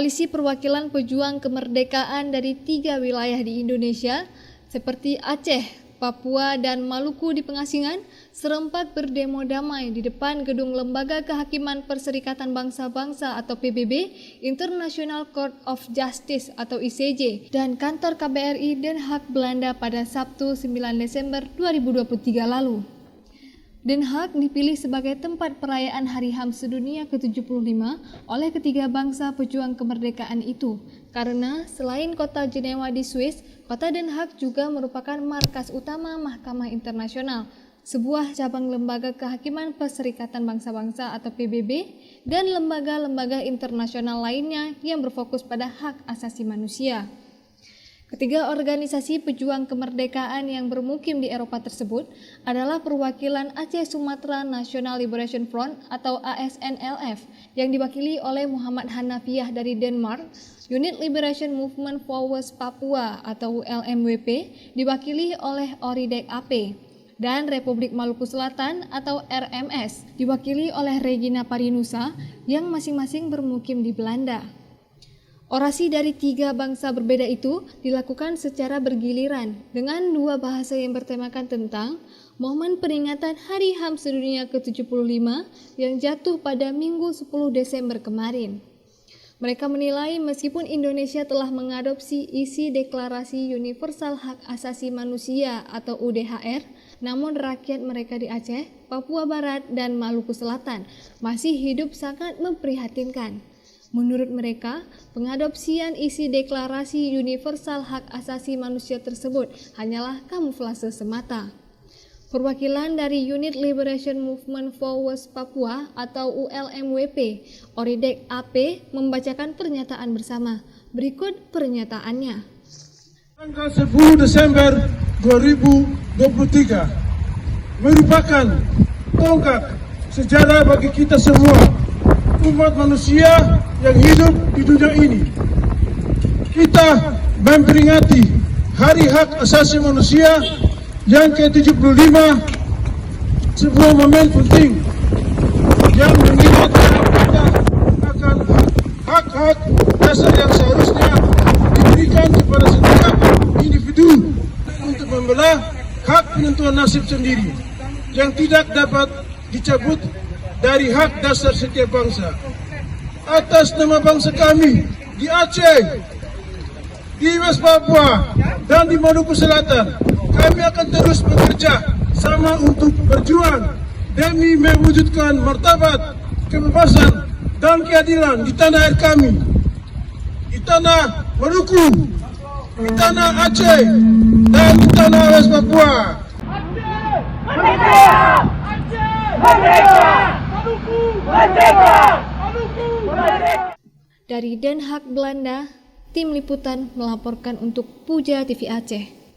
Koalisi perwakilan pejuang kemerdekaan dari 3 wilayah di Indonesia seperti Aceh, Papua, dan Maluku di pengasingan serempak berdemo damai di depan gedung Lembaga Kehakiman Perserikatan Bangsa-Bangsa atau PBB, International Court of Justice atau ICJ, dan kantor KBRI Den Haag Belanda pada Sabtu 9 Desember 2023 lalu. Den Haag dipilih sebagai tempat perayaan Hari HAM Sedunia ke-75 oleh ketiga bangsa pejuang kemerdekaan itu, karena selain kota Jenewa di Swiss, kota Den Haag juga merupakan markas utama Mahkamah Internasional, sebuah cabang lembaga kehakiman Perserikatan Bangsa-Bangsa atau PBB, dan lembaga-lembaga internasional lainnya yang berfokus pada hak asasi manusia. Ketiga organisasi pejuang kemerdekaan yang bermukim di Eropa tersebut adalah perwakilan Aceh Sumatra National Liberation Front atau ASNLF yang diwakili oleh Muhammad Hanafiah dari Denmark, Unit Liberation Movement for West Papua atau ULMWP diwakili oleh Oridek AP, dan Republik Maluku Selatan atau RMS diwakili oleh Regina Parinusa yang masing-masing bermukim di Belanda. Orasi dari 3 bangsa berbeda itu dilakukan secara bergiliran dengan 2 bahasa yang bertemakan tentang momen peringatan Hari HAM Sedunia ke-75 yang jatuh pada Minggu 10 Desember kemarin. Mereka menilai meskipun Indonesia telah mengadopsi isi Deklarasi Universal Hak Asasi Manusia atau UDHR, namun rakyat mereka di Aceh, Papua Barat, dan Maluku Selatan masih hidup sangat memprihatinkan. Menurut mereka, pengadopsian isi Deklarasi Universal Hak Asasi Manusia tersebut hanyalah kamuflase semata. Perwakilan dari Unit Liberation Movement for West Papua atau ULMWP, Oridek AP, membacakan pernyataan bersama. Berikut pernyataannya. Tanggal 10 Desember 2023 merupakan tonggak sejarah bagi kita semua, umat manusia yang hidup di dunia ini. Kita memperingati Hari Hak Asasi Manusia yang ke-75, sebuah momen penting yang mengingatkan kita akan hak-hak dasar yang seharusnya diberikan kepada setiap individu untuk membelah hak penentuan nasib sendiri yang tidak dapat dicabut dari hak dasar setiap bangsa. Atas nama bangsa kami di Aceh, di West Papua, dan di Maluku Selatan, kami akan terus bekerja sama untuk berjuang demi mewujudkan martabat, kebebasan, dan keadilan di tanah air kami, di tanah Maluku, di tanah Aceh, dan di tanah West Papua. Aceh merdeka! Aceh merdeka! Maluku merdeka! Maluku merdeka! Dari Den Haag, Belanda, tim liputan melaporkan untuk Puja TV Aceh.